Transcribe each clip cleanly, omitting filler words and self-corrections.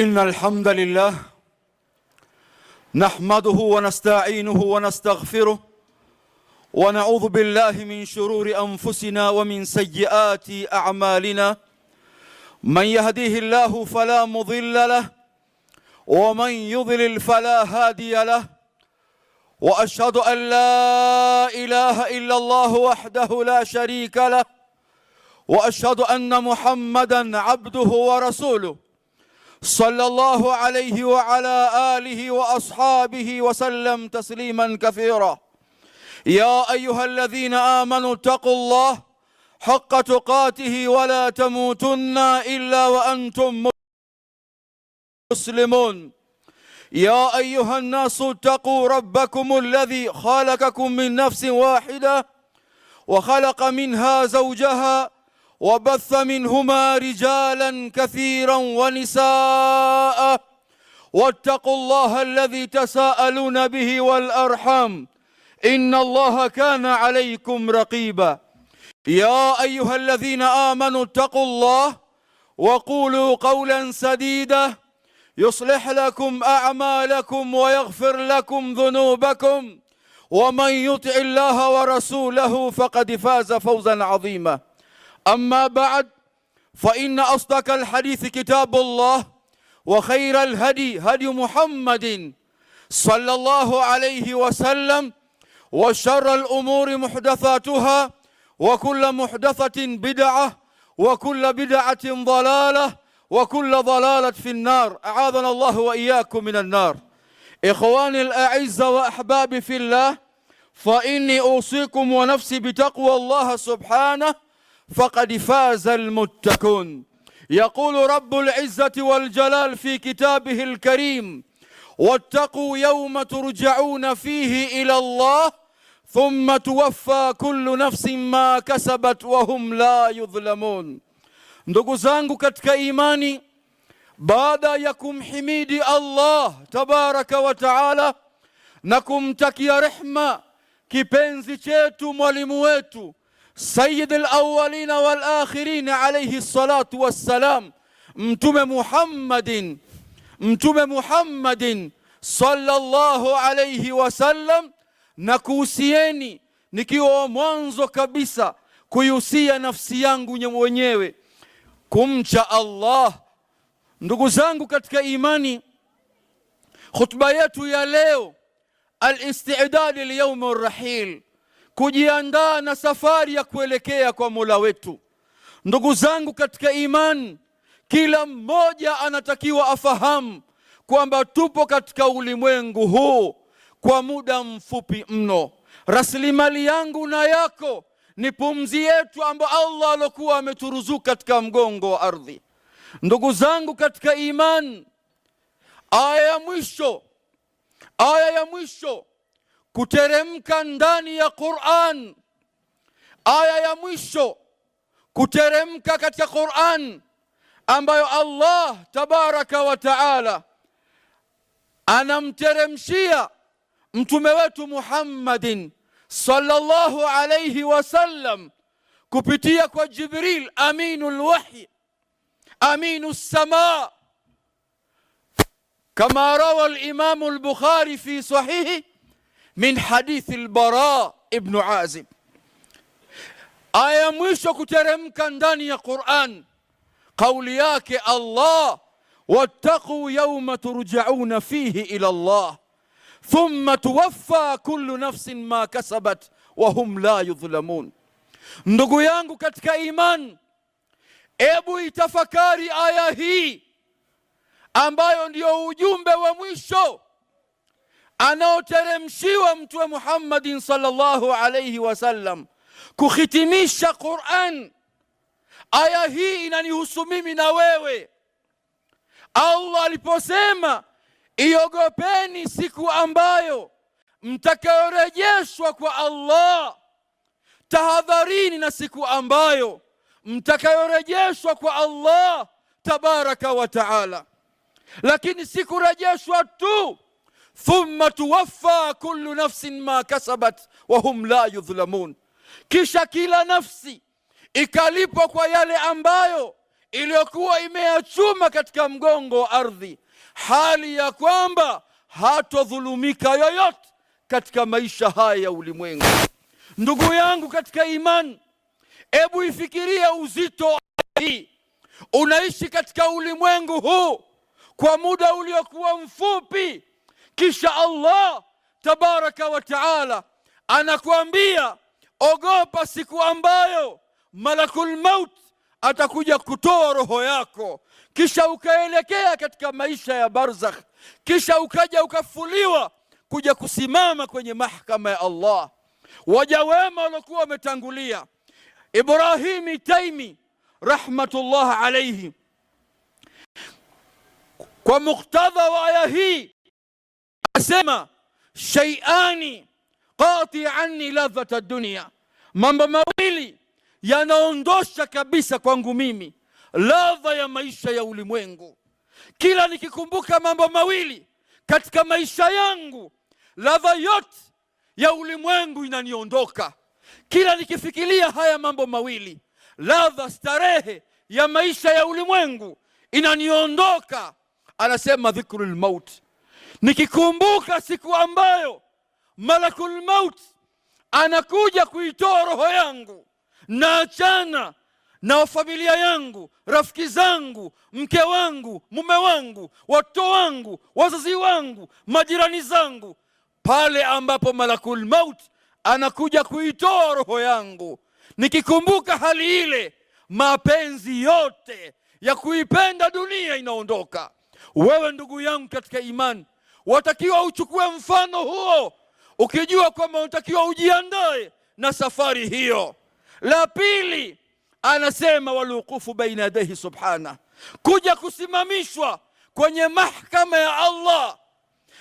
إن الحمد لله نحمده ونستعينه ونستغفره ونعوذ بالله من شرور أنفسنا ومن سيئات أعمالنا. من يهديه الله فلا مضل له ومن يضلل فلا هادي له، وأشهد أن لا إله إلا الله وحده لا شريك له، وأشهد أن محمدا عبده ورسوله صلى الله عليه وعلى آله وأصحابه وسلم تسليما كثيرا. يا أيها الذين آمنوا اتقوا الله حق تقاته ولا تموتن إلا وأنتم مسلمون. يا أيها الناس اتقوا ربكم الذي خلقكم من نفس واحدة وخلق منها زوجها وبث منهما رجالا كثيرا ونساء، واتقوا الله الذي تساءلون به والأرحام إن الله كان عليكم رقيبا. يا أيها الذين آمنوا اتقوا الله وقولوا قولا سديدا يصلح لكم أعمالكم ويغفر لكم ذنوبكم، ومن يطع الله ورسوله فقد فاز فوزا عظيما. أما بعد، فإن أصدق الحديث كتاب الله، وخير الهدي هدي محمد صلى الله عليه وسلم، وشر الأمور محدثاتها، وكل محدثة بدعة، وكل بدعة ضلالة، وكل ضلالة في النار. أعاذنا الله وإياكم من النار. إخواني الأعزة وأحبابي في الله، فإني أوصيكم ونفسي بتقوى الله سبحانه فقد فاز المتقون. يقول رب العزة والجلال في كتابه الكريم: واتقوا يوم ترجعون فيه إلى الله ثم توفى كل نفس ما كسبت وهم لا يظلمون. Ndugu zangu katika imani, baada ya kumhimidi Allah tabaraka wa taala na kumtakia rehma kipenzi chetu, mwalimu wetu Sayyid al-awwalina wal-akhirin alayhi salatu wassalam, Mtume Muhammadin sallallahu alayhi wasallam, na kuhusieni nikiwa mwanzo kabisa kuihusia nafsi yangu mwenyewe kumcha Allah. Ndugu zangu katika imani, khutba yetu ya leo al-istidad li-yawm ar-rahil, kujiandaa na safari ya kuelekea kwa Mola wetu. Ndugu zangu katika imani, kila mmoja anatakiwa afahamu kwamba tupo katika ulimwengu huu kwa muda mfupi mno. Rasilimali yangu na yako ni pumzi yetu ambayo Allah alokuwa ameturuzuku katika mgongo wa ardhi. Ndugu zangu katika imani, aya ya mwisho kuteremka ndani ya Qur'an, aya ya mwisho kuteremka katika Qur'an ambayo Allah tabaraka wa taala anamteremshia mtume wetu Muhammadin sallallahu alayhi wasallam kupitia kwa Jibril, aminul wahy, aminus samaa, kama rawa al-Imam al-Bukhari fi sahihi min hadithi al-Bara ibn Azib. Aya mwisho kuteremka ndani ya Qur'an, kauli yake Allah: wattaqu yawma turja'una fihi ila Allah thumma tuwaffa kullu nafsin ma kasabat wa hum la yudhlamun. Ndugu yangu katika iman, ebu itafakari aya hii ambayo ndio ujumbe wa mwisho anaoteremshiwa Mtume Muhammadin sallallahu alayhi wasallam kuhitimisha Qur'an. Aya hii inanihusu mimi na wewe. Allah aliposema iogopeni siku ambayo mtakayorejeshwa kwa Allah, tahadharini na siku ambayo mtakayorejeshwa kwa Allah tabaraka wa taala. Lakini sikurejeshwa tu, thumma tuwaffa kullu nafsin ma kasabat wa hum la yudhlamun, kisha kila nafsi ikalipwa kwa yale ambayo iliyokuwa imeachuma katika mgongo wa ardhi, hali ya kwamba hatodhulumika yoyote katika maisha haya ya ulimwengu. Ndugu yangu katika imani, ebu ifikiria uzito hii. Unaishi katika ulimwengu huu kwa muda uliokuwa mfupi, kisha Allah tabaraka wa taala anakuambia ogopa siku ambayo malakul maut atakuja kutoa roho yako, kisha ukaelekea katika maisha ya barzakh, kisha ukaja ukafuliwa kuja kusimama kwenye mahkama ya Allah. Waja wema waliokuwa wametangulia, Ibrahim Taimi rahmatullah alayhi, kwa muktadha wa aya hii asema shay'ani qati'ani ladhata ad-dunya, mambo mawili yanaondosha kabisa kwangu mimi ladha ya maisha ya ulimwengu. Kila nikikumbuka mambo mawili katika maisha yangu, ladha yote ya ulimwengu inaniondoka. Kila nikifikiria haya mambo mawili, ladha, starehe ya maisha ya ulimwengu inaniondoka. Anasema dhikrul maut, nikikumbuka siku ambayo malakul maut anakuja kuitoa roho yangu, naachana na familia yangu, rafiki zangu, mke wangu, mume wangu, watoto wangu, wazazi wangu, majirani zangu, pale ambapo malakul maut anakuja kuitoa roho yangu. Nikikumbuka hali ile, mapenzi yote ya kuipenda dunia inaondoka. Wewe ndugu yangu katika imani, watakiwa uchukue mfano huo, ukijua kwamba unatakiwa ujiandae na safari hiyo. La pili, anasema waluqufu baina yadayhi subhana, kuja kusimamishwa kwenye mahkama ya Allah.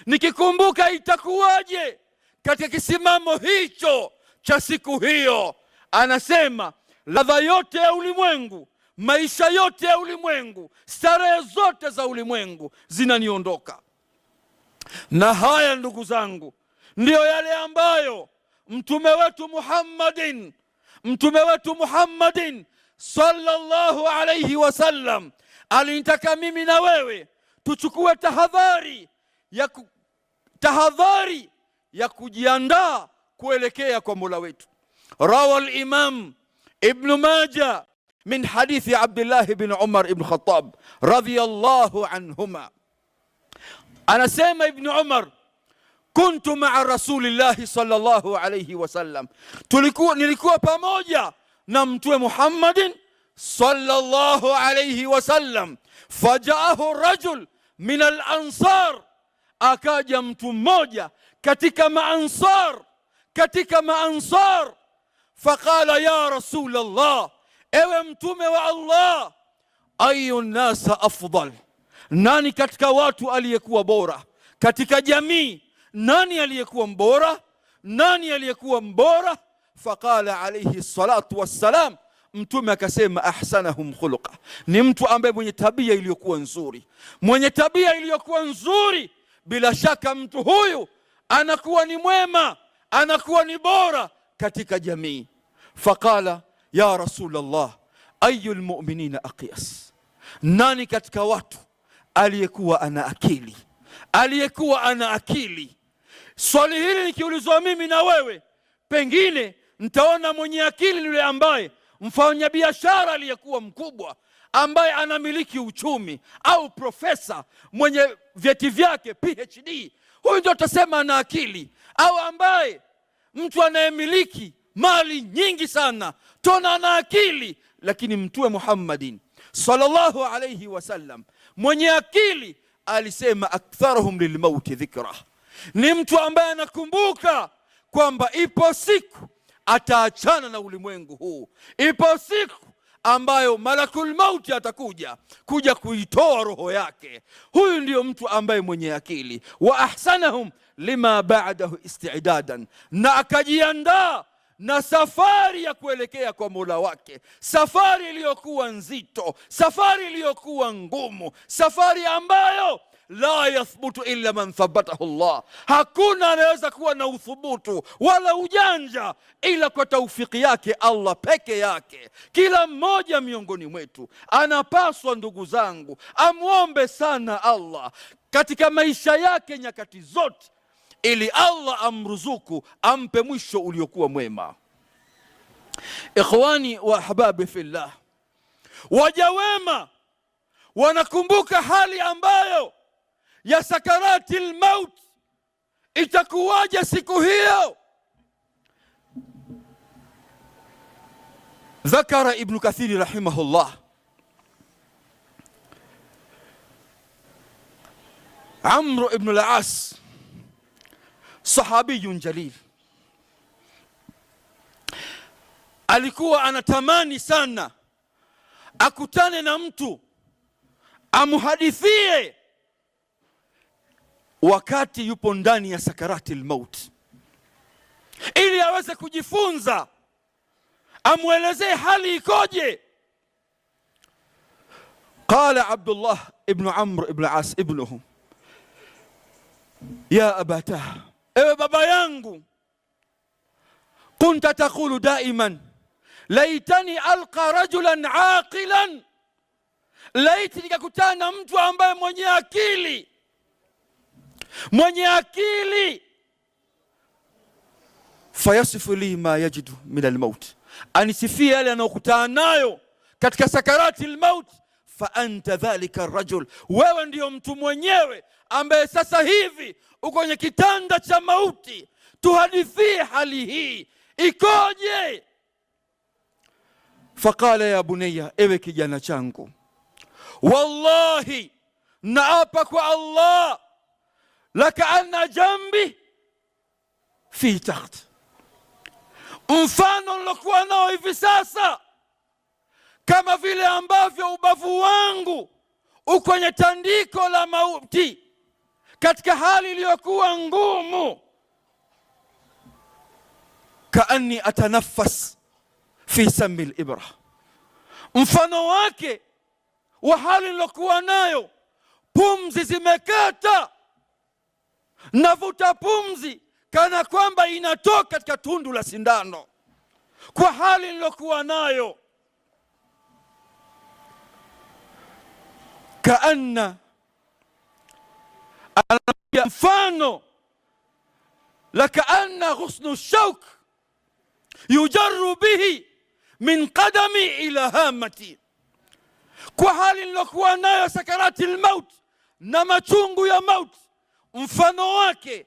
Nikikumbuka itakuwaje katika kisimamo hicho cha siku hiyo, anasema ladha yote ya ulimwengu, maisha yote ya ulimwengu, starehe zote za ulimwengu zinaniondoka. Na haya ndugu zangu, ndiyo yale ambayo mtume wetu Muhammadin sallallahu alayhi wasallam alinitaka mimi na wewe tuchukue tahadhari ya kujiandaa kuelekea kwa Mola wetu. Rawa al-Imam Ibn Majah min hadithi Abdullah ibn Umar ibn Khattab radhiyallahu anhuma, anasema Ibn Umar, kuntu ma'a rasulillahi sallallahu alayhi wasallam, nilikuwa pamoja na mtume Muhammadin sallallahu alayhi wasallam. Fajaahu rajul min al-ansar, akaja mtu mmoja katika maansar, faqala ya Rasulallah, ewe mtume wa Allah, ayu nasa afdal, nani katika watu aliyekuwa bora katika jamii? Nani aliyekuwa mbora? Nani aliyekuwa mbora? Faqala alayhi salatu wassalam, mtume akasema ahsanahum khuluqa, ni mtu ambaye mwenye tabia iliyokuwa nzuri. Mwenye tabia iliyokuwa nzuri, bila shaka mtu huyu anakuwa ni mwema, anakuwa ni bora katika jamii. Faqala ya Rasulullah, ayu almu'minina aqyas, nani katika watu aliyekuwa ana akili? Aliyekuwa ana akili. Swali hili nikiulizwa mimi na wewe, pengine nitaona mwenye akili yule ambaye mfanya biashara aliyekuwa mkubwa, ambaye anamiliki uchumi, au profesa mwenye vyeti vyake PhD, huyu ndio tutasema ana akili. Au ambaye mtu anayemiliki mali nyingi sana, tuna ana akili. Lakini mtume Muhammadin sallallahu alayhi wasallam, mwenye akili, alisema aktharuhum lilmauti dhikra, ni mtu ambaye anakumbuka kwamba ipo siku ataachana na ulimwengu huu, ipo siku ambayo malakul mauti atakuja kuitoa roho yake. Huyu ndiyo mtu ambaye mwenye akili. Wa ahsanahum lima ba'dahu isti'dadan, na akajiandaa na safari ya kuelekea kwa Mola wake, safari iliyokuwa nzito, safari iliyokuwa ngumu, safari ambayo la yathbutu illa man thabatahu Allah. Hakuna anaweza kuwa na uthubutu wala ujanja ila kwa taufiki yake Allah peke yake. Kila mmoja miongoni mwetu anapaswa, ndugu zangu, amwombe sana Allah katika maisha yake nyakati zote, ili Allah amruzuku, ampe mwisho uliokuwa mwema. Ikhwani wa ahbabi fillah, waja wema wanakumbuka hali ambayo ya sakarati al-maut itakuwaje siku hiyo. Dhakara Ibn Kathir rahimahullah Amr ibn al-As, sahabiyun jalil, alikuwa anatamani sana akutane na mtu amuhadithie wakati yupo ndani ya sakarati al-maut, ili aweze kujifunza, amwelezee hali ikoje. Qala Abdullah ibn Amr ibn al-As ibnuhu, ya abata, ewe baba yangu, kunta taqulu daiman laitani alqa rajulan aqilan, laiti nikakutana na mtu ambaye mwenye akili, fayasifu li ma yajidu min almaut, anisifia yale anayokutana nayo katika sakarati almaut. Fa anta dhalika arrajul, wewe ndiyo mtu mwenyewe ambaye sasa hivi uko kwenye kitanda cha mauti. Tuhadithie hali hii ikoje? Faqala ya bunayya, ewe kijana changu, wallahi naapa kwa Allah, lakaanna jambi fi takht, mfano nilokuwa nao hivi sasa kama vile ambavyo ubavu wangu uko kwenye tandiko la mauti katika hali iliyokuwa ngumu. Kaanni atanaffas fi sami al-ibra, mfano wake wa hali nilokuwa nayo, pumzi zimekata, navuta pumzi kana kwamba inatoka katika tundu la sindano, kwa hali nilokuwa nayo. Kaanna, mfano lakaanna ghusnu shauk yujarru bihi min qadami ila hamati, kwa hali nilokuwa nayo sakarati al-maut na machungu ya maut, mfano wake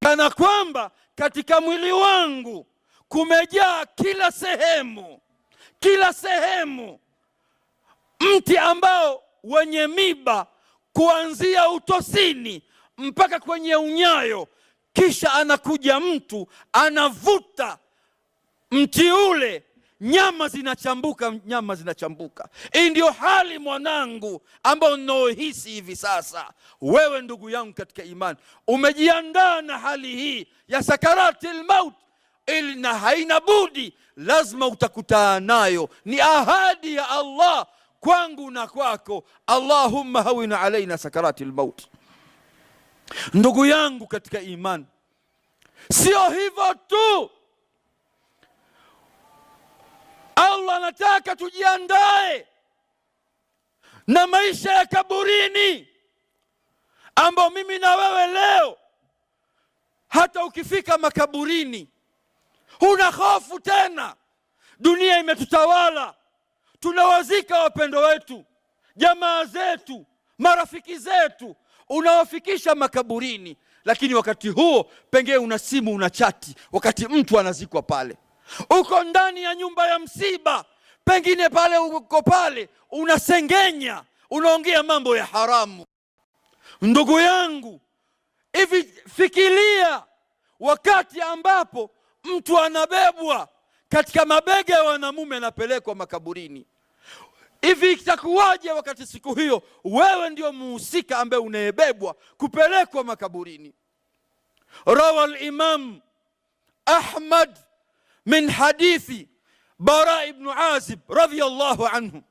kana kwamba katika mwili wangu kumejaa kila sehemu mti ambao wenye miba kuanzia utosini mpaka kwenye unyayo. Kisha anakuja mtu anavuta mti ule, nyama zinachambuka. Hii ndio hali mwanangu ambao ninaohisi hivi sasa. Wewe ndugu yangu katika imani, umejiandaa na hali hii ya sakarati al-maut, ili na haina budi, lazima utakutana nayo. Ni ahadi ya Allah kwangu na kwako. Allahumma hawina alaina sakarati al-maut. Ndugu yangu katika imani, sio hivyo tu, Allah anataka tujiandae na maisha ya kaburini, ambao mimi na wewe leo hata ukifika makaburini huna hofu tena. Dunia imetutawala, tunawazika wapendo wetu, jamaa zetu, marafiki zetu, unawafikisha makaburini, lakini wakati huo pengine una simu, una chati wakati mtu anazikwa pale. Uko ndani ya nyumba ya msiba, pengine pale uko pale unasengenya, unaongea mambo ya haramu. Ndugu yangu, hivi fikiria wakati ambapo mtu anabebwa katika mabega ya wanamume, anapelekwa makaburini. Hivi itakuwaje wakati siku hiyo wewe ndio muhusika ambaye unayebebwa kupelekwa makaburini? Rawa al-Imam Ahmad min hadithi Bara ibn Azib radhiyallahu anhu,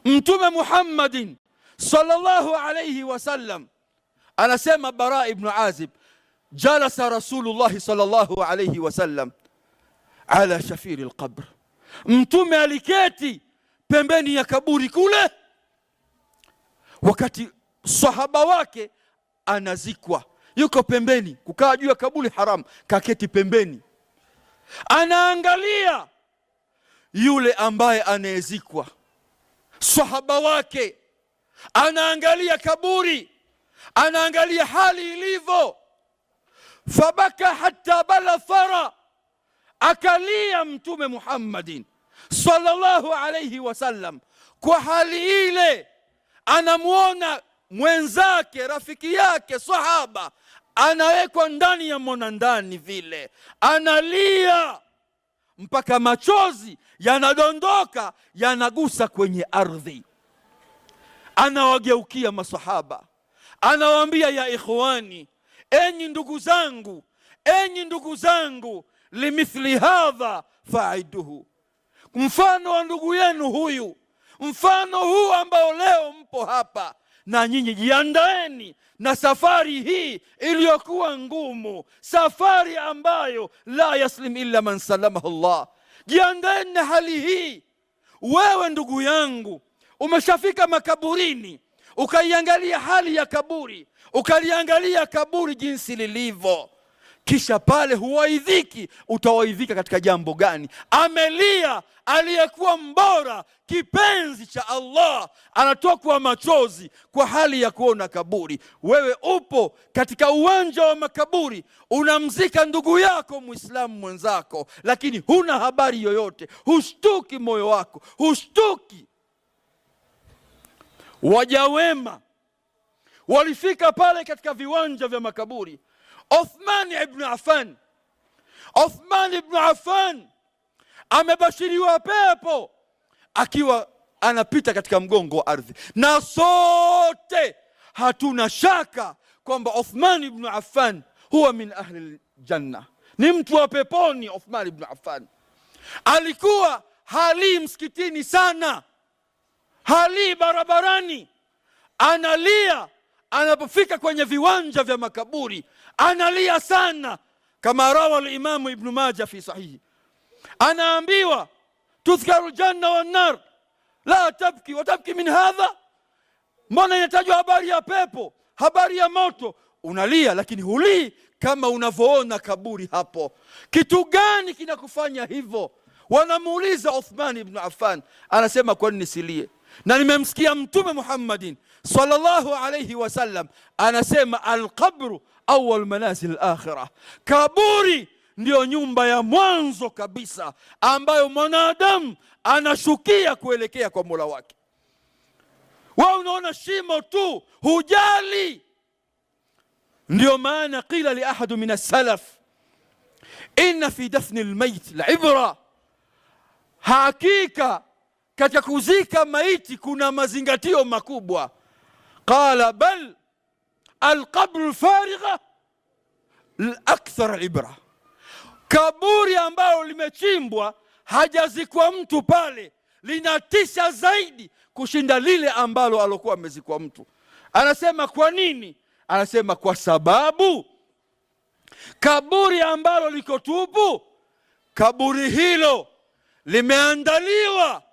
Mtume Muhammadin sallallahu alayhi wasallam. Anasema Bara ibn Azib, jalasa Rasulullah sallallahu alayhi wasallam ala shafiri alqabr, mtume aliketi pembeni ya kaburi kule wakati sahaba wake anazikwa. Yuko pembeni, kukaa juu ya kaburi haram, kaketi pembeni, anaangalia yule ambaye anayezikwa, sahaba wake anaangalia kaburi, anaangalia hali ilivyo. Fabaka hatta bala thara, akalia mtume Muhammadin sallallahu alayhi wasallam kwa hali ile. Anamuona mwenzake, rafiki yake, sahaba anawekwa ndani ya mwanandani vile, analia mpaka machozi yanadondoka, yanagusa kwenye ardhi. Anawageukia masahaba, anawaambia, ya ikhwani, enyi ndugu zangu, enyi ndugu zangu, limithli hadha faiduhu, mfano wa ndugu yenu huyu, mfano huu ambao leo mpo hapa, na nyinyi jiandaeni na safari hii iliyokuwa ngumu, safari ambayo la yaslim illa man salamahu Allah. Jiandaeni na hali hii. Wewe ndugu yangu, umeshafika makaburini, ukaiangalia hali ya kaburi, ukaliangalia kaburi jinsi lilivyo, kisha pale huwaidhiki. Utawaidhika katika jambo gani? Amelia aliyekuwa mbora, kipenzi cha Allah, anatokwa machozi kwa hali ya kuona kaburi. Wewe upo katika uwanja wa makaburi, unamzika ndugu yako Muislamu mwenzako, lakini huna habari yoyote, hushtuki, moyo wako hushtuki. Waja wema walifika pale katika viwanja vya makaburi. Uthman ibn Affan amebashiriwa pepo akiwa anapita katika mgongo wa ardhi, na sote hatuna shaka kwamba Uthman ibn Affan huwa min ahli aljanna, ni mtu wa peponi. Uthman ibn Affan alikuwa hali msikitini sana, hali barabarani, analia. Anapofika kwenye viwanja vya makaburi analia sana, kama rawa al-Imam Ibn Majah fi sahihi. Anaambiwa, tudhkaru janna wan nar la tabki wa tabki min hadha, mbona inatajwa habari ya pepo, habari ya moto, unalia lakini hulii kama unavyoona kaburi hapo. Kitu gani kinakufanya hivyo? Wanamuuliza Uthman ibn Affan, anasema, kwa nini silie? Na nimemsikia Mtume Muhammadin sallallahu alayhi wasallam anasema, alqabru awwal manazil al-akhirah, kaburi ndio nyumba ya mwanzo kabisa ambayo mwanadamu anashukia kuelekea kwa Mola wake. Wewe unaona shimo tu, hujali. Ndio maana qila li ahadu min as-salaf, inna fi dafni al-mayt la'ibra, hakika katika kuzika maiti kuna mazingatio makubwa. Qala bal alqabru alfarigha akthar alibra, kaburi ambalo limechimbwa hajazikwa mtu pale linatisha zaidi kushinda lile ambalo alokuwa amezikwa mtu. Anasema kwa nini? Anasema kwa sababu kaburi ambalo liko tupu, kaburi hilo limeandaliwa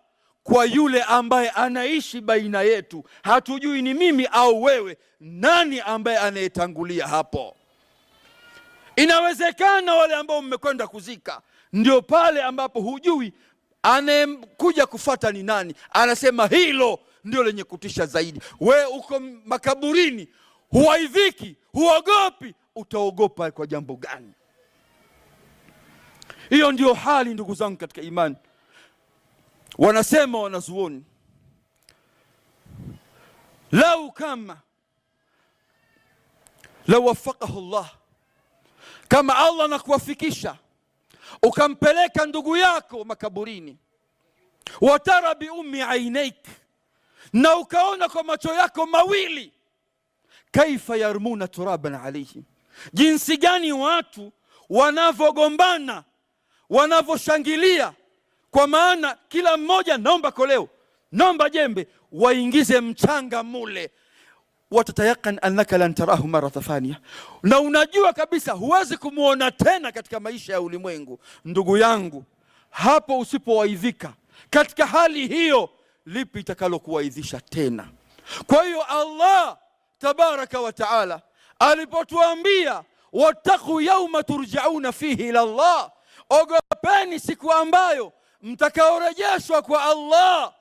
kwa yule ambaye anaishi baina yetu. Hatujui ni mimi au wewe, nani ambaye anayetangulia hapo. Inawezekana wale ambao mmekwenda kuzika ndio pale ambapo hujui anayekuja kufata ni nani. Anasema hilo ndio lenye kutisha zaidi. We uko makaburini, huwaidhiki, huogopi, utaogopa kwa jambo gani? Hiyo ndio hali, ndugu zangu katika imani. Wanasema wanazuoni, lau kama lau wafaqahu Allah, kama Allah nakuwafikisha ukampeleka ndugu yako makaburini, watara bi ummi ainaik, na ukaona kwa macho yako mawili, kaifa yarmuna turaban alayhi, jinsi gani watu wanavogombana, wanavoshangilia, kwa maana kila mmoja naomba koleo, nomba jembe, waingize mchanga mule. Watatayakan annaka lan tarahu marata thaniya, na unajua kabisa huwezi kumuona tena katika maisha ya ulimwengu. Ndugu yangu, hapo usipowaidhika katika hali hiyo, lipi itakalo kuwaidhisha tena? Kwa hiyo Allah tabaraka wa taala alipotuambia wattaqu yawma turjauna fihi ila Allah, ogopeni siku ambayo mtakaorejeshwa kwa Allah,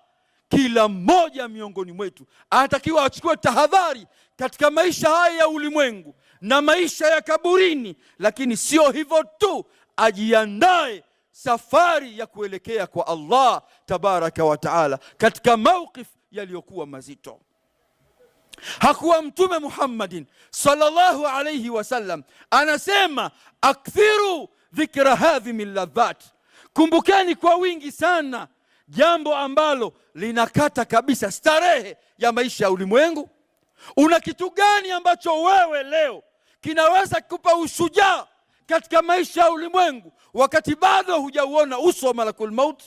kila mmoja miongoni mwetu anatakiwa achukue tahadhari katika maisha haya ya ulimwengu na maisha ya kaburini. Lakini sio hivyo tu, ajiandae safari ya kuelekea kwa Allah tabaraka wa taala katika mawqif yaliyokuwa mazito. Hakuwa Mtume Muhammadin sallallahu alayhi wasallam anasema akthiru dhikra hadhi min ladhat, kumbukeni kwa wingi sana jambo ambalo linakata kabisa starehe ya maisha ya ulimwengu. Una kitu gani ambacho wewe leo kinaweza kukupa ushujaa katika maisha ya ulimwengu wakati bado hujauona uso wa malakul maut?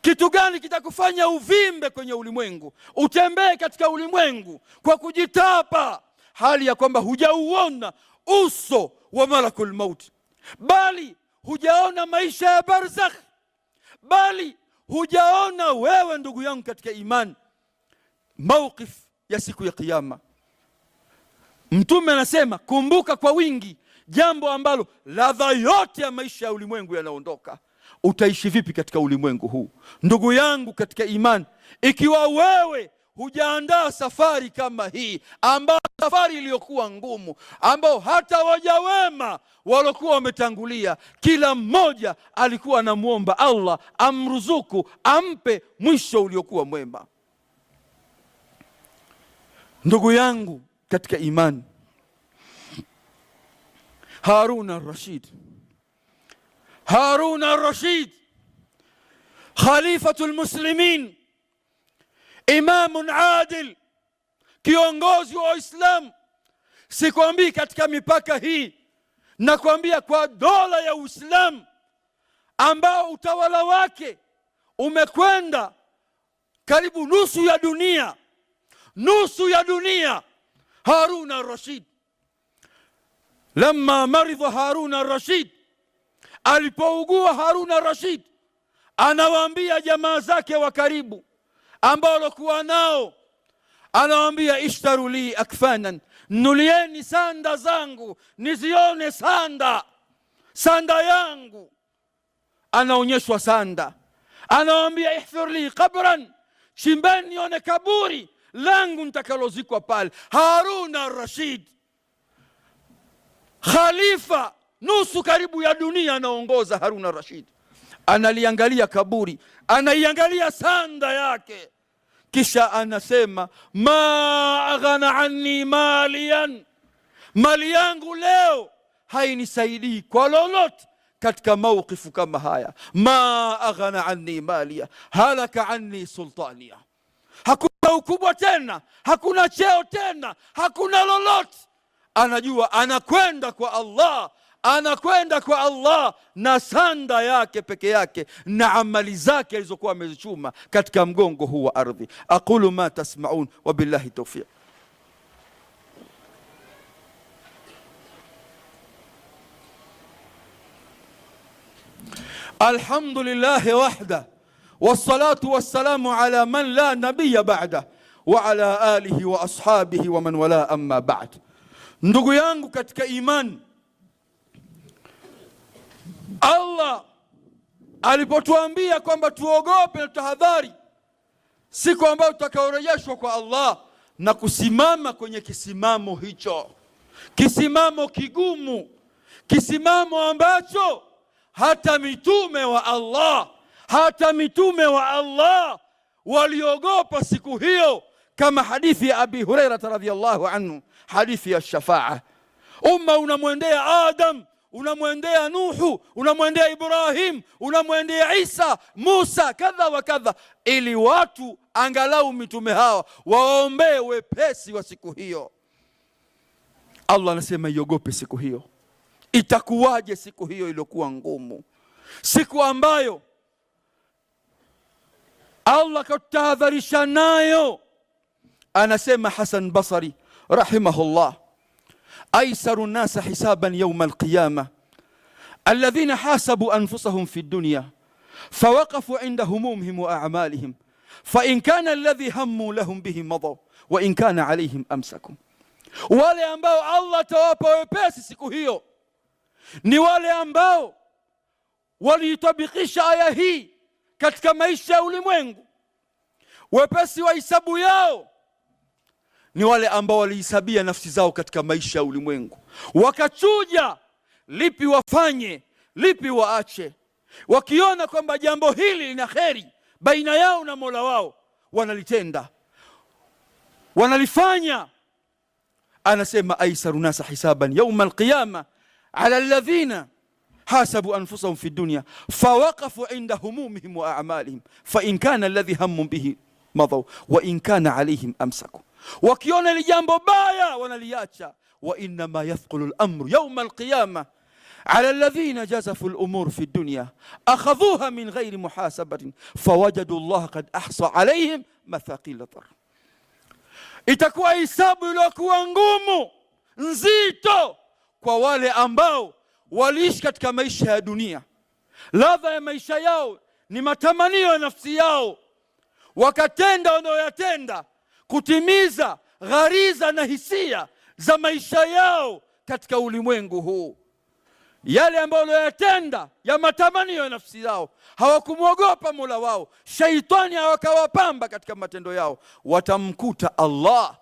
Kitu gani kitakufanya uvimbe kwenye ulimwengu, utembee katika ulimwengu kwa kujitapa, hali ya kwamba hujauona uso wa malakul maut, bali hujaona maisha ya barzakh, bali hujaona wewe ndugu yangu katika imani mawqif ya siku ya kiyama? Mtume anasema kumbuka kwa wingi jambo ambalo ladha yote ya maisha ya ulimwengu yanaondoka. Utaishi vipi katika ulimwengu huu ndugu yangu katika imani, ikiwa wewe hujaandaa safari kama hii, ambayo safari iliyokuwa ngumu, ambao hata waja wema waliokuwa wametangulia, kila mmoja alikuwa anamuomba Allah amruzuku, ampe mwisho uliokuwa mwema. Ndugu yangu katika imani, Harun al-Rashid khalifatul muslimin, imamun adil, kiongozi wa Uislamu. Sikwambii katika mipaka hii, na kuambia kwa dola ya Uislamu ambao utawala wake umekwenda karibu nusu ya dunia. Harun al-Rashid, lamma maridha Harun al-Rashid, alipougua Harun al-Rashid, anawaambia jamaa zake wa karibu ambao walikuwa nao, anawaambia ishtaru li akfanan, nulieni sanda zangu nizione sanda yangu. Anaonyeshwa sanda, anawaambia ihfir li qabran, chimbeni nione kaburi langu nitakalozikwa pale. Harun al-Rashid, khalifa nusu karibu ya dunia, anaongoza. Harun al-Rashid analiangalia kaburi, anaiangalia sanda yake, kisha anasema ma aghna anni maliyan, mali yangu leo hainisaidii kwa lolote katika mawqifu kama haya. Ma aghna anni maliya halaka anni sultaniya, hakuna ukubwa tena, hakuna cheo tena, hakuna lolote. Anajua anakwenda kwa Allah, na sanda yake peke yake na amali zake alizokuwa amezichuma katika mgongo huu wa ardhi. Aqulu ma tasma'un wa billahi tawfiq. Alhamdulillahi wahda wassalatu wassalamu ala man la nabiyya ba'da wa ala alihi wa ashabihi wa man wala, amma ba'd. Ndugu yangu katika imani, Allah alipotuambia kwamba tuogope na tahadhari siku ambayo tutakaorejeshwa kwa Allah na kusimama kwenye kisimamo hicho, kisimamo kigumu, kisimamo ambacho hata mitume wa Allah waliogopa siku hiyo, kama hadithi ya Abi Hurairah radhiyallahu anhu, hadithi ya shafaa. Umma unamwendea Adam, unamwendea Nuhu, unamwendea Ibrahim, unamwendea Isa, Musa, kadha wa kadha, ili watu angalau mitume hawa waombee wepesi wa siku hiyo. Allah anasema iogope siku hiyo. Itakuwaje siku hiyo iliyokuwa ngumu, siku ambayo Allah katahadharisha nayo. Anasema Hasan Basri rahimahullah, aisaru nasa hisaban yawm alqiyama alladhina hasabu anfusahum fi dunya fawaqafu inda humumihim wa a'malihim fa in kana alladhi hammu lahum bihi madaw wa in kana alayhim amsakum. Wale ambao Allah tawapa wepesi siku hiyo ni wale ambao waliitabikisha aya hii katika maisha ya ulimwengu. Wepesi wa hisabu yao ni wale ambao walihisabia nafsi zao katika maisha ya ulimwengu, wakachuja lipi wafanye, lipi waache. Wakiona kwamba jambo hili lina kheri baina yao na Mola wao, wanalitenda, wanalifanya. Anasema aisaru nasa hisaban yawma alqiyama ala alladhina hasabu anfusahum fi dunya fawaqafu inda humumihim wa a'malihim fa in kana alladhi hammu bihi madaw wa in kana alayhim amsaku. Wakiona li jambo baya wanaliacha. Wa inna ma yathqulu al-amru yawma al-qiyamah ala alladhina jazafu al-umur fi dunya akhadhuha min ghairi muhasabatin fawajadu Allah qad ahsa alayhim mathaqil dhar. Itakuwa hisabu iliyokuwa ngumu, nzito kwa wale ambao waliishi katika maisha ya dunia. Ladha ya maisha yao ni matamanio ya nafsi yao, wakatenda wanayoyatenda kutimiza ghariza na hisia za maisha yao katika ulimwengu huu. Yale ambayo waliyotenda ya matamanio ya nafsi yao, hawakumwogopa Mola wao, shaitani hawakawapamba katika matendo yao. Watamkuta Allah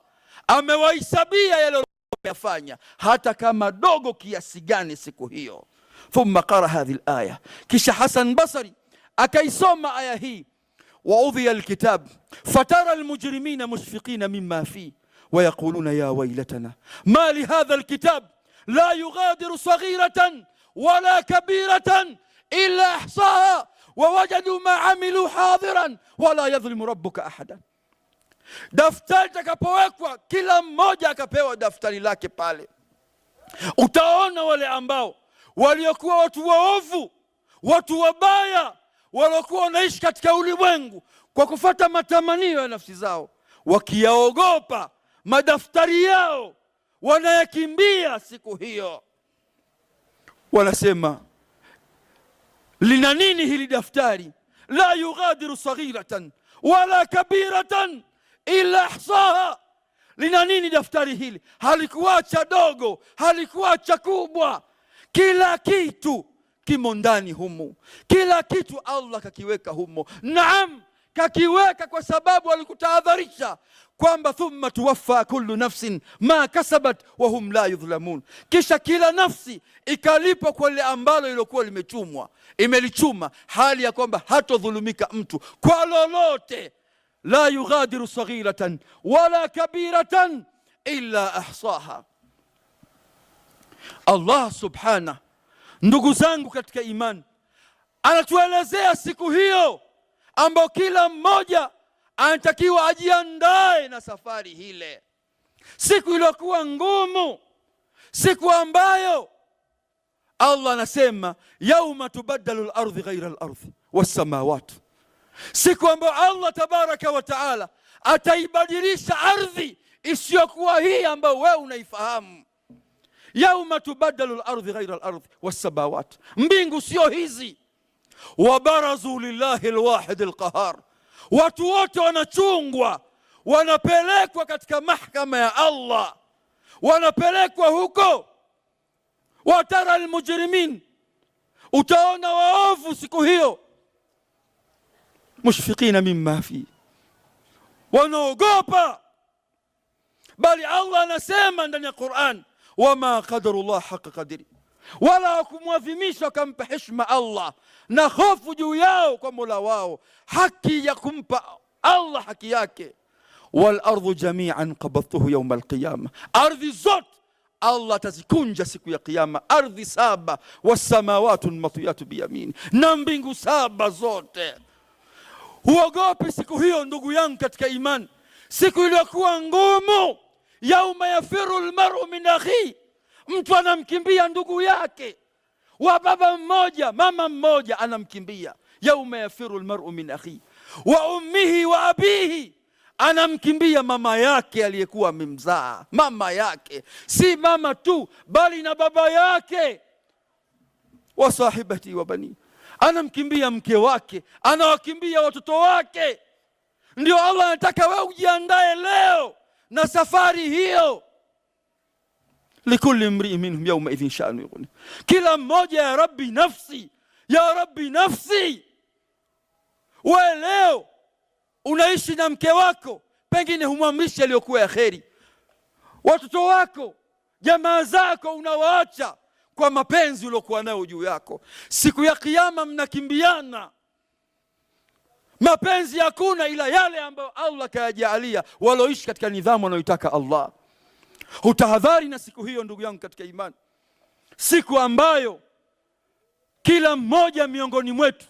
amewahesabia yale waliyofanya, hata kama dogo kiasi gani siku hiyo. Thumma qara hadhihi al-aya, kisha Hasan Basri akaisoma aya hii. وأوذي الكتاب فترى المجرمين مشفقين مما فيه ويقولون يا ويلتنا ما لهذا الكتاب لا يغادر صغيرة ولا كبيرة إلا أحصاها ووجدوا ما عملوا حاضرا ولا يظلم ربك أحدا. Daftari takapowekwa, kila mmoja akapewa daftari lake pale, utaona wale ambao waliokuwa watu waovu, watu wabaya, waliokuwa wanaishi katika ulimwengu kwa kufuata matamanio ya nafsi zao, wakiyaogopa madaftari yao, wanayakimbia siku hiyo. Wanasema, lina nini hili daftari? La yughadiru saghiratan wala kabiratan illa ahsaha. Lina nini daftari hili? Halikuacha dogo, halikuacha kubwa, kila kitu kimo ndani humo. Kila kitu Allah kakiweka humo. Naam, kakiweka kwa sababu alikutahadharisha kwamba thumma tuwaffa kullu nafsin ma kasabat wa hum la yudhlamun. Kisha kila nafsi ikalipa kwa lile ambalo lilokuwa limechumwa, imelichuma, hali ya kwamba hatodhulumika mtu kwa lolote. La yughadiru saghiratan wala kabiratan illa ahsaha. Allah subhanahu, ndugu zangu katika imani, anatuelezea siku hiyo ambao kila mmoja anatakiwa ajiandae na safari hile. Siku iliyokuwa ngumu, siku ambayo Allah anasema yauma tubaddalu al-ardhi ghayra al-ardhi was-samawati. Siku ambayo Allah tabaraka wa taala ataibadilisha ardhi isiyokuwa hii ambayo wewe unaifahamu. Yauma tubaddalu al-ardhi ghayra al-ardhi was-samawati, mbingu sio hizi. Wabarazu lillahi al-wahid al-qahar, watu wote wanachungwa, wanapelekwa katika mahkama ya Allah, wanapelekwa huko. Watara al-mujrimin, utaona waovu siku hiyo, mushfiqina mimma fi, wanaogopa. Bali Allah anasema ndani ya Qur'an, wama qadarullah haqa qadri, wala kumwadhimisha kampa heshima Allah na hofu juu yao kwa Mola wao, haki ya kumpa Allah haki yake. Wal ardu jami'an qabadtuhu yawm al-qiyamah, ardhi zote Allah tazikunja siku ya kiyama. Ardhi saba, was-samawati matwiyatu biyamini, na mbingu saba zote. Huogopi siku hiyo ndugu yangu katika imani, siku iliyokuwa ngumu. Yauma yafiru al-mar'u min akhi, mtu anamkimbia ndugu yake, wa baba mmoja mama mmoja anamkimbia. Yauma yafiru al-mar'u min akhi, wa ummihi wa abihi, anamkimbia mama yake aliyekuwa amemzaa. Mama yake, si mama tu, bali na baba yake. Wa sahibati wa bani, anamkimbia mke wake, anawakimbia watoto wake. Ndio Allah anataka wewe ujiandae leo na safari hiyo. Likulli mri'in minhum yawma idhin sha'nu yughni, kila mmoja ya rabbi nafsi, ya rabbi nafsi. Wewe leo unaishi na mke wako, pengine humwamrishi aliyokuwa ya kheri. Watoto wako, jamaa zako unawaacha kwa mapenzi uliokuwa nayo juu yako. Siku ya kiyama mnakimbiana, mapenzi hakuna ila yale ambayo Allah kayajalia waloishi katika nidhamu anayoitaka Allah. Utahadhari na siku hiyo ndugu yangu katika imani, siku ambayo kila mmoja miongoni mwetu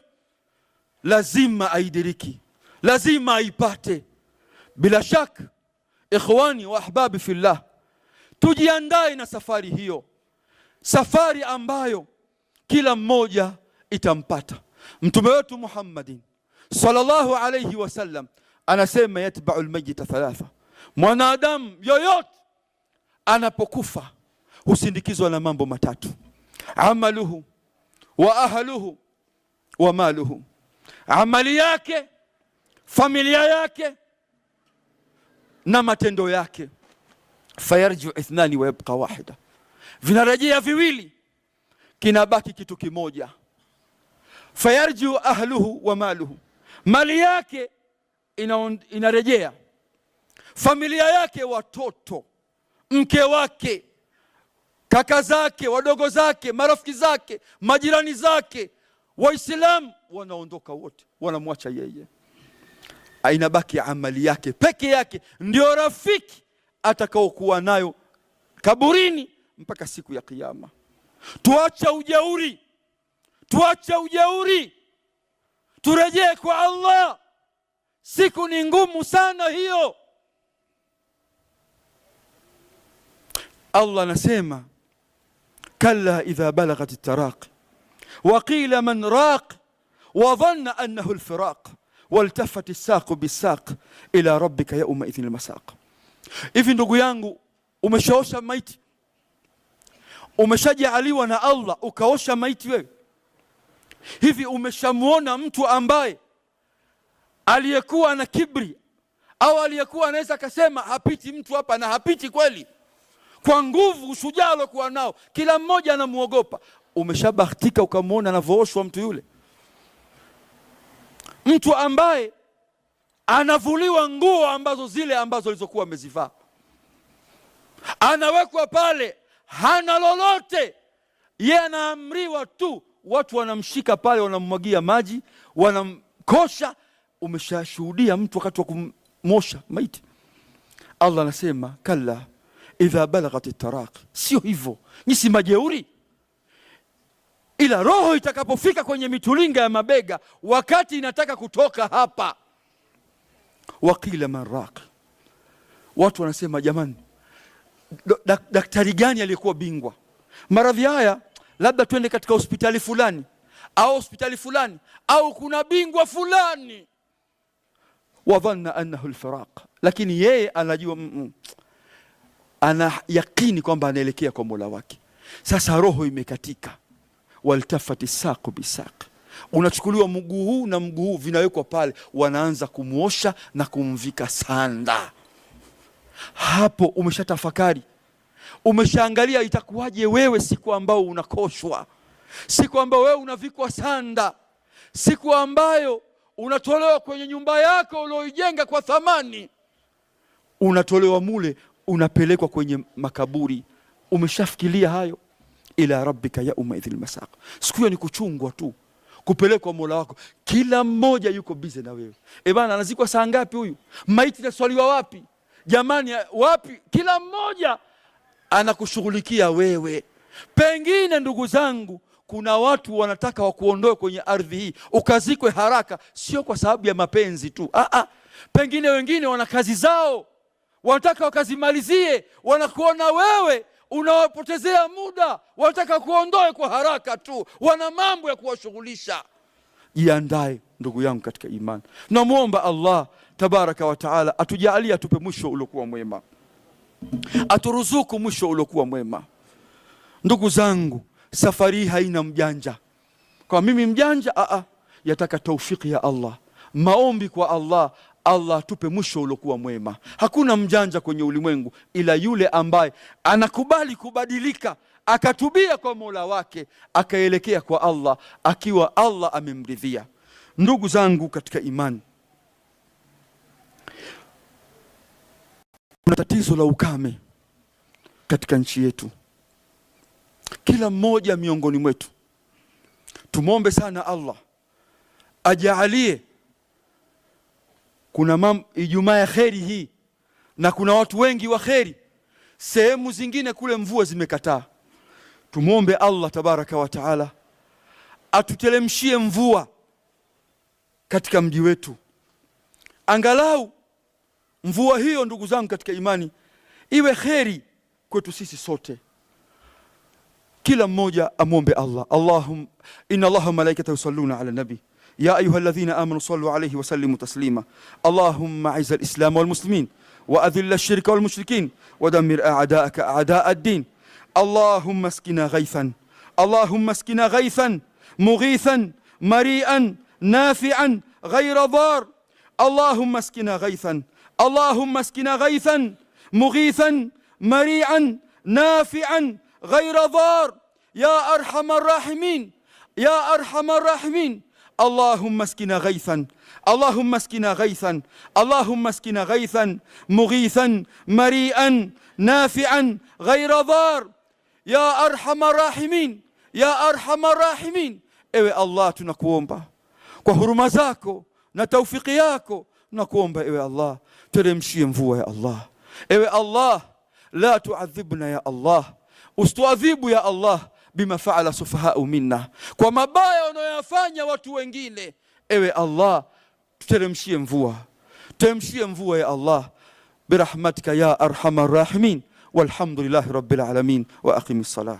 lazima aidiriki, lazima aipate. Bila shaka ikhwani wa ahbabi fillah, tujiandae na safari hiyo, safari ambayo kila mmoja itampata. Mtume wetu Muhammadin sallallahu alayhi wasallam anasema yatba'u almayyita thalatha, mwanadamu yoyote anapokufa husindikizwa na mambo matatu: amaluhu wa ahluhu wa maluhu. Amali yake, familia yake na matendo yake. Fayarji'u ithnani wa yabqa wahida, vinarejea viwili, kinabaki kitu kimoja. Fayarji'u ahluhu wa maluhu, mali yake inarejea, familia yake, watoto, mke wake, kaka zake, wadogo zake, marafiki zake, majirani zake, Waislamu wanaondoka wote, wanamwacha yeye. Inabaki amali yake peke yake, ndio rafiki atakaokuwa nayo kaburini mpaka siku ya kiyama. Tuacha ujeuri, tuacha ujeuri, turejee kwa Allah. Siku ni ngumu sana hiyo. Allah anasema kalla idha balaghat at-taraqi wa qila man raq wa dhanna annahu al-firaq waltafat as-saq bis-saq ila rabbika yawma idhin al-masaq. Hivi ndugu yangu, umeshaosha maiti? Umeshajaaliwa na Allah ukaosha maiti wewe? Hivi umeshamuona mtu ambaye aliyekuwa na kibri au aliyekuwa anaweza akasema hapiti mtu hapa, na hapiti kweli, kwa nguvu, ushujaa aliokuwa nao, kila mmoja anamuogopa? Umeshabahatika ukamwona anavooshwa mtu yule? Mtu ambaye anavuliwa nguo ambazo zile ambazo alizokuwa amezivaa, anawekwa pale, hana lolote, yeye anaamriwa tu, watu wanamshika pale, wanamwagia maji, wanamkosha. Umeshashuhudia mtu wakati wa kumosha maiti? Allah anasema kalla idha balaghat at-taraqi. Sio hivyo, ni si majeuri, ila roho itakapofika kwenye mitulinga ya mabega, wakati inataka kutoka hapa, waqila man raq, watu wanasema jamani, daktari gani aliyekuwa bingwa maradhi haya? Labda twende katika hospitali fulani au hospitali fulani, au kuna bingwa fulani. Wadhanna annahu al-firaq, lakini yeye anajua ana yakini kwamba anaelekea kwa Mola wake. Sasa roho imekatika, waltafati saqu bisaq, unachukuliwa mguu huu na mguu huu, vinawekwa pale, wanaanza kumuosha na kumvika sanda. Hapo umeshatafakari, umeshaangalia itakuwaje wewe siku ambao unakoshwa, siku ambao wewe unavikwa sanda, siku ambayo unatolewa kwenye nyumba yako ulioijenga kwa thamani, unatolewa mule, unapelekwa kwenye makaburi. Umeshafikiria hayo? Ila rabbika yauma idhil masaq, siku hiyo ni kuchungwa tu, kupelekwa Mola wako. Kila mmoja yuko busy na wewe. Bana, anazikwa saa ngapi huyu? Maiti inaswaliwa wapi? Jamani, wapi? Kila mmoja anakushughulikia wewe. Pengine ndugu zangu, kuna watu wanataka wakuondoe kwenye ardhi hii ukazikwe haraka, sio kwa sababu ya mapenzi tu. Pengine wengine wana kazi zao, wanataka wakazimalizie, wanakuona wewe unawapotezea muda, wanataka kuondoe kwa haraka tu, wana mambo ya kuwashughulisha. Jiandae. ndugu yangu katika imani. Tunamuomba Allah tabaraka wa taala atujalie, atupe mwisho uliokuwa mwema, aturuzuku mwisho uliokuwa mwema. Ndugu zangu, safari haina mjanja. Kwa mimi mjanja, yataka taufiki ya Allah, maombi kwa Allah, Allah atupe mwisho uliokuwa mwema. Hakuna mjanja kwenye ulimwengu ila yule ambaye anakubali kubadilika, akatubia kwa Mola wake, akaelekea kwa Allah akiwa Allah amemridhia. Ndugu zangu katika imani, kuna tatizo la ukame katika nchi yetu. Kila mmoja miongoni mwetu tumombe sana Allah ajaalie kuna Ijumaa ya kheri hii, na kuna watu wengi wa kheri. Sehemu zingine kule mvua zimekataa. Tumombe Allah tabaraka wa taala atutelemshie mvua katika mji wetu, angalau mvua hiyo ndugu zangu katika imani iwe kheri kwetu sisi sote. Kila mmoja amombe Allah. Inna Allaha wa malaikatahu yusalluna ala nabi ya ayuha alladhina amanu sallu alayhi wa sallimu taslima. Allahumma a'izz al-islam wal muslimin wa adhill ash-shirka wal mushrikin wa dammir a'da'aka a'da' ad-din. Allahumma askina ghaythan, Allahumma askina ghaythan mughithan mari'an nafi'an ghayra dar. Allahumma askina ghaythan, Allahumma askina ghaythan mughithan mari'an nafi'an ghayra dar ya arhamar rahimin, ya arhamar rahimin. اللهم اسقنا غيثا، اللهم اسقنا غيثا، اللهم اسقنا غيثا مغيثا مريئا نافعا غير ضار يا أرحم الراحمين، يا أرحم الراحمين. Ewe Allah, tunakuomba kwa huruma zako na taufiki yako, tunakuomba ewe Allah, teremshie mvua ya Allah. Ewe Allah, la tuadhibna ya Allah, usituadhibu ya Allah bima faala sufahau minna, kwa mabaya wanayofanya watu wengine. Ewe Allah, tuteremshie mvua, teremshie mvua ya Allah birahmatika ya arhamar rahimin. Walhamdulillahi rabbil alamin wa aqimis salah.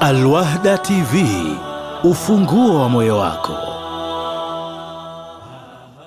Al Wahda TV, ufunguo wa moyo wako.